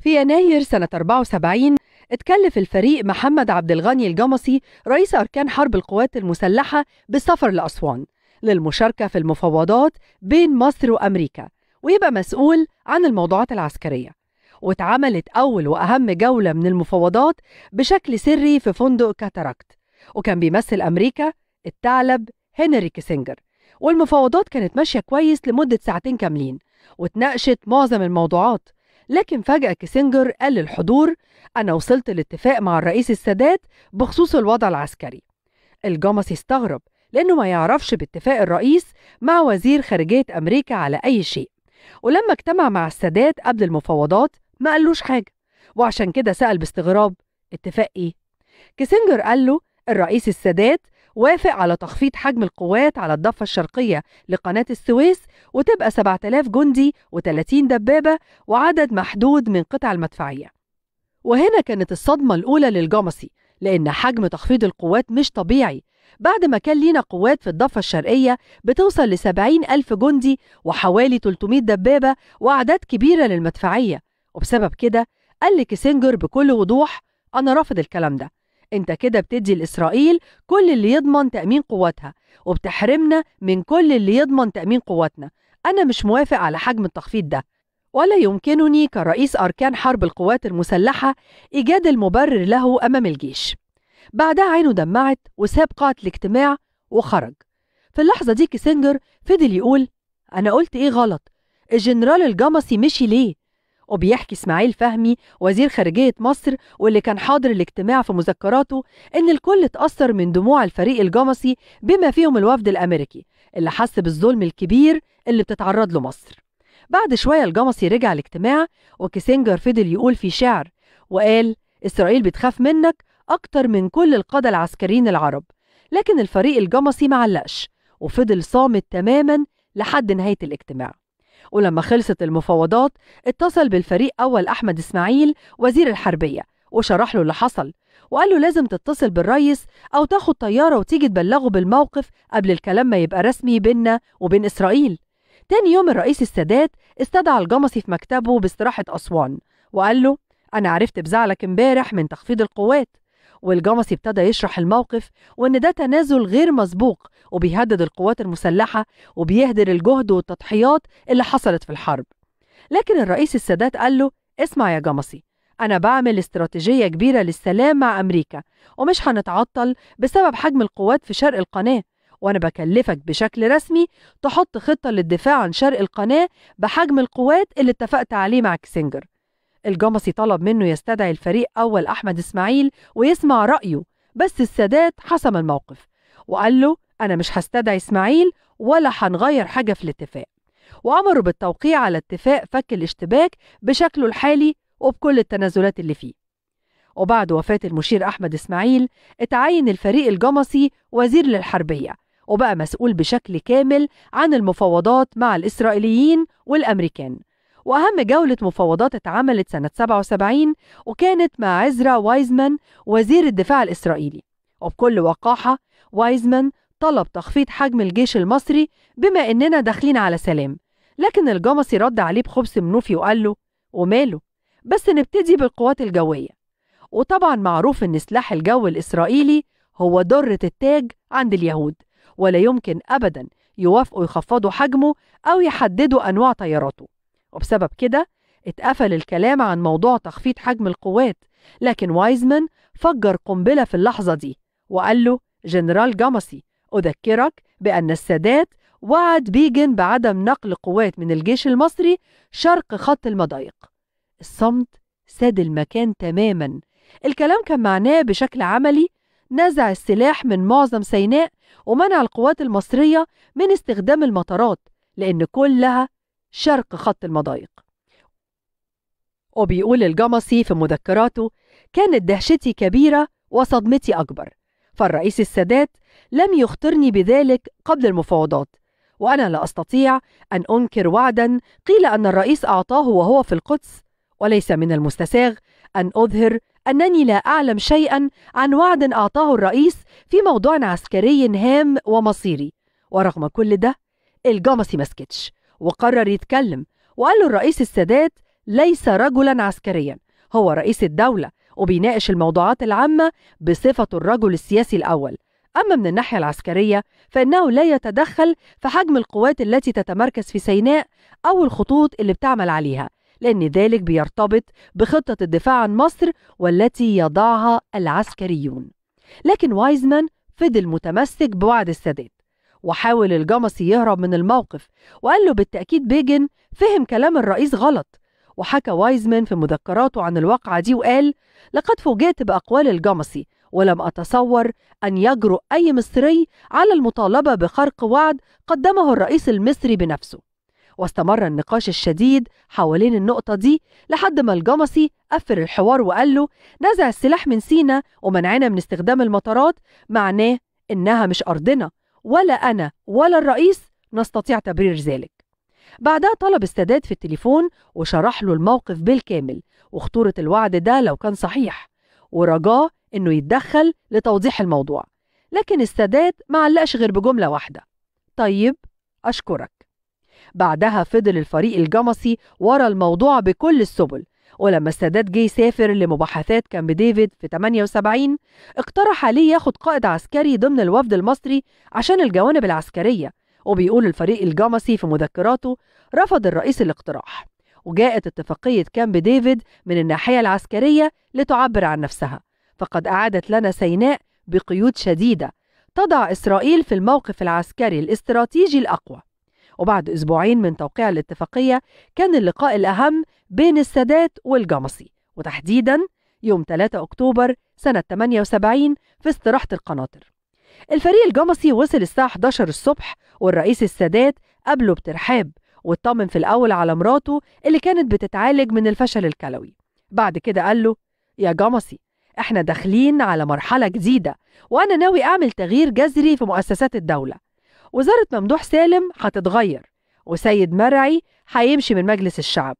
في يناير سنة 74 اتكلف الفريق محمد عبد الغني الجمصي رئيس أركان حرب القوات المسلحة بالسفر لأسوان للمشاركة في المفاوضات بين مصر وأمريكا ويبقى مسؤول عن الموضوعات العسكرية. واتعملت أول وأهم جولة من المفاوضات بشكل سري في فندق كاتاراكت، وكان بيمثل أمريكا الثعلب هنري كيسنجر. والمفاوضات كانت ماشية كويس لمدة ساعتين كاملين واتناقشت معظم الموضوعات. لكن فجأة كيسنجر قال للحضور: أنا وصلت لاتفاق مع الرئيس السادات بخصوص الوضع العسكري. الجمصي استغرب لأنه ما يعرفش باتفاق الرئيس مع وزير خارجية أمريكا على أي شيء، ولما اجتمع مع السادات قبل المفاوضات ما قالوش حاجة، وعشان كده سأل باستغراب: اتفاق إيه؟ كيسنجر قال له: الرئيس السادات وافق على تخفيض حجم القوات على الضفة الشرقية لقناة السويس وتبقى 7000 جندي و30 دبابة وعدد محدود من قطع المدفعية. وهنا كانت الصدمة الأولى للجمصي، لأن حجم تخفيض القوات مش طبيعي بعد ما كان لينا قوات في الضفة الشرقية بتوصل ل70,000 جندي وحوالي 300 دبابة وأعداد كبيرة للمدفعية. وبسبب كده قال لكيسنجر بكل وضوح: أنا رافض الكلام ده. انت كده بتدي لإسرائيل كل اللي يضمن تأمين قواتها وبتحرمنا من كل اللي يضمن تأمين قواتنا. أنا مش موافق على حجم التخفيض ده، ولا يمكنني كرئيس أركان حرب القوات المسلحة إيجاد المبرر له أمام الجيش. بعدها عينه دمعت وساب قاعة الاجتماع وخرج. في اللحظة دي كيسنجر فضل يقول: أنا قلت إيه غلط؟ الجنرال الجمصي مشي ليه؟ وبيحكي إسماعيل فهمي وزير خارجية مصر واللي كان حاضر الاجتماع في مذكراته إن الكل اتأثر من دموع الفريق الجمصي بما فيهم الوفد الأمريكي اللي حس بالظلم الكبير اللي بتتعرض له مصر. بعد شوية الجمصي رجع الاجتماع وكيسنجر فضل يقول في شعر وقال: إسرائيل بتخاف منك أكتر من كل القادة العسكريين العرب. لكن الفريق الجمصي معلقش وفضل صامت تماما لحد نهاية الاجتماع. ولما خلصت المفاوضات اتصل بالفريق أول أحمد إسماعيل وزير الحربية وشرح له اللي حصل، وقال له لازم تتصل بالرئيس أو تاخد طيارة وتيجي تبلغه بالموقف قبل الكلام ما يبقى رسمي بيننا وبين إسرائيل. تاني يوم الرئيس السادات استدعى الجمصي في مكتبه باستراحة أسوان وقال له: أنا عرفت بزعلك امبارح من تخفيض القوات. والجمصي ابتدى يشرح الموقف وإن ده تنازل غير مسبوق وبيهدد القوات المسلحة وبيهدر الجهد والتضحيات اللي حصلت في الحرب. لكن الرئيس السادات قال له: اسمع يا جمصي، أنا بعمل استراتيجية كبيرة للسلام مع أمريكا ومش هنتعطل بسبب حجم القوات في شرق القناة، وأنا بكلفك بشكل رسمي تحط خطة للدفاع عن شرق القناة بحجم القوات اللي اتفقت عليه مع كيسنجر. الجمصي طلب منه يستدعي الفريق أول أحمد إسماعيل ويسمع رأيه، بس السادات حسم الموقف وقال له: أنا مش هستدعي إسماعيل ولا هنغير حاجة في الاتفاق، وأمروا بالتوقيع على اتفاق فك الاشتباك بشكله الحالي وبكل التنازلات اللي فيه. وبعد وفاة المشير أحمد إسماعيل اتعين الفريق الجمصي وزير للحربية وبقى مسؤول بشكل كامل عن المفاوضات مع الإسرائيليين والأمريكان. وأهم جولة مفاوضات اتعملت سنة 77 وكانت مع عزرا وايزمان وزير الدفاع الإسرائيلي. وبكل وقاحة وايزمان طلب تخفيض حجم الجيش المصري بما إننا داخلين على سلام، لكن الجمصي رد عليه بخبث منوفي وقال له: وماله، بس نبتدي بالقوات الجوية. وطبعا معروف إن سلاح الجو الإسرائيلي هو درة التاج عند اليهود، ولا يمكن أبدا يوافقوا يخفضوا حجمه أو يحددوا أنواع طياراته. وبسبب كده اتقفل الكلام عن موضوع تخفيض حجم القوات. لكن وايزمان فجر قنبلة في اللحظة دي وقال له: جنرال جمصي، أذكرك بأن السادات وعد بيجن بعدم نقل قوات من الجيش المصري شرق خط المضايق. الصمت ساد المكان تماما. الكلام كان معناه بشكل عملي نزع السلاح من معظم سيناء ومنع القوات المصرية من استخدام المطارات لأن كلها شرق خط المضايق. وبيقول الجمصي في مذكراته: كانت دهشتي كبيرة وصدمتي أكبر، فالرئيس السادات لم يخطرني بذلك قبل المفاوضات، وأنا لا أستطيع أن أنكر وعدا قيل أن الرئيس أعطاه وهو في القدس، وليس من المستساغ أن أظهر أنني لا أعلم شيئا عن وعد أعطاه الرئيس في موضوع عسكري هام ومصيري. ورغم كل ده الجمصي مسكتش وقرر يتكلم وقال له الرئيس السادات ليس رجلا عسكريا، هو رئيس الدولة وبيناقش الموضوعات العامة بصفته الرجل السياسي الأول. أما من الناحية العسكرية فإنه لا يتدخل في حجم القوات التي تتمركز في سيناء أو الخطوط اللي بتعمل عليها، لأن ذلك بيرتبط بخطة الدفاع عن مصر والتي يضعها العسكريون. لكن وايزمان فضل متمسك بوعد السادات، وحاول الجمصي يهرب من الموقف وقال له بالتأكيد بيجن فهم كلام الرئيس غلط. وحكى وايزمان في مذكراته عن الواقعة دي وقال: لقد فوجئت بأقوال الجمصي ولم أتصور أن يجرؤ أي مصري على المطالبة بخرق وعد قدمه الرئيس المصري بنفسه. واستمر النقاش الشديد حوالين النقطة دي لحد ما الجمصي قفل الحوار وقال له: نزع السلاح من سينا ومنعنا من استخدام المطارات معناه إنها مش أرضنا، ولا أنا ولا الرئيس نستطيع تبرير ذلك. بعدها طلب السادات في التليفون وشرح له الموقف بالكامل وخطورة الوعد ده لو كان صحيح، ورجاه إنه يتدخل لتوضيح الموضوع. لكن السادات ما علقش غير بجملة واحدة: طيب أشكرك. بعدها فضل الفريق الجمصي ورا الموضوع بكل السبل، ولما السادات جه يسافر لمباحثات كامب ديفيد في 78 اقترح عليه ياخد قائد عسكري ضمن الوفد المصري عشان الجوانب العسكرية. وبيقول الفريق الجمصي في مذكراته: رفض الرئيس الاقتراح، وجاءت اتفاقية كامب ديفيد من الناحية العسكرية لتعبر عن نفسها، فقد أعادت لنا سيناء بقيود شديدة تضع إسرائيل في الموقف العسكري الاستراتيجي الأقوى. وبعد أسبوعين من توقيع الاتفاقية كان اللقاء الأهم بين السادات والجمصي، وتحديدا يوم 3 أكتوبر سنة 78 في استراحة القناطر. الفريق الجمصي وصل الساعة 11 الصبح، والرئيس السادات قابله بترحاب واطمن في الأول على مراته اللي كانت بتتعالج من الفشل الكلوي. بعد كده قال له: يا جمصي، احنا داخلين على مرحلة جديدة، وأنا ناوي أعمل تغيير جذري في مؤسسات الدولة. وزارة ممدوح سالم هتتغير، وسيد مرعي هيمشي من مجلس الشعب،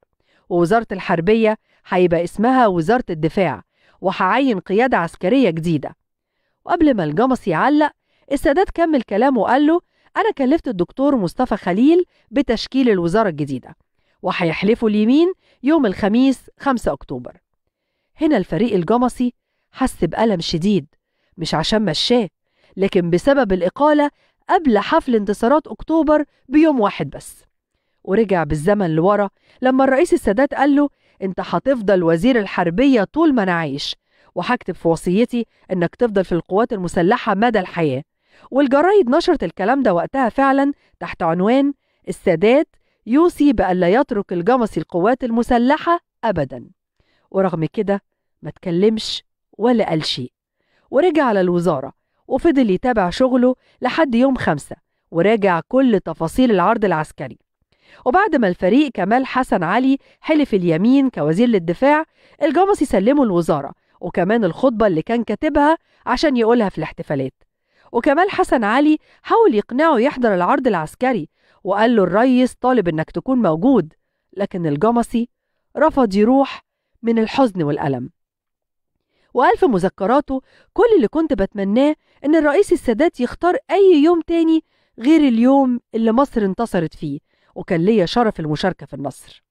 ووزارة الحربية هيبقى اسمها وزارة الدفاع، وهعين قيادة عسكرية جديدة. وقبل ما الجمصي يعلق، السادات كمل كلامه وقال له: أنا كلفت الدكتور مصطفى خليل بتشكيل الوزارة الجديدة، وهيحلفوا اليمين يوم الخميس 5 أكتوبر. هنا الفريق الجمصي حس بألم شديد، مش عشان مشاه، لكن بسبب الإقالة قبل حفل انتصارات أكتوبر بيوم واحد بس. ورجع بالزمن لورا لما الرئيس السادات قال له: انت هتفضل وزير الحربية طول ما انا عايش، وهكتب في وصيتي انك تفضل في القوات المسلحة مدى الحياة. والجرايد نشرت الكلام ده وقتها فعلا تحت عنوان: السادات يوصي بألا يترك الجمصي القوات المسلحة أبدا. ورغم كده ما تكلمش ولا قال شيء، ورجع على الوزارة وفضل يتابع شغله لحد يوم 5، وراجع كل تفاصيل العرض العسكري. وبعد ما الفريق كمال حسن علي حلف اليمين كوزير للدفاع، الجمصي سلمه الوزارة وكمان الخطبة اللي كان كاتبها عشان يقولها في الاحتفالات. وكمال حسن علي حاول يقنعه يحضر العرض العسكري، وقال له: الرئيس طالب انك تكون موجود. لكن الجمصي رفض يروح من الحزن والألم، وقال في مذكراته: كل اللي كنت بتمناه ان الرئيس السادات يختار اي يوم تاني غير اليوم اللي مصر انتصرت فيه، وكان ليا شرف المشاركة في النصر.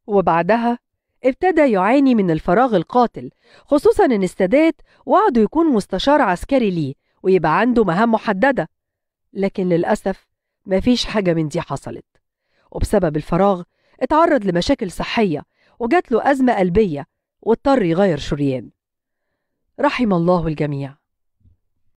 وبعدها ابتدى يعاني من الفراغ القاتل، خصوصا ان السادات وعده يكون مستشار عسكري ليه ويبقى عنده مهام محددة، لكن للأسف مفيش حاجة من دي حصلت. وبسبب الفراغ اتعرض لمشاكل صحية وجات له أزمة قلبية واضطر يغير شريان. رحم الله الجميع.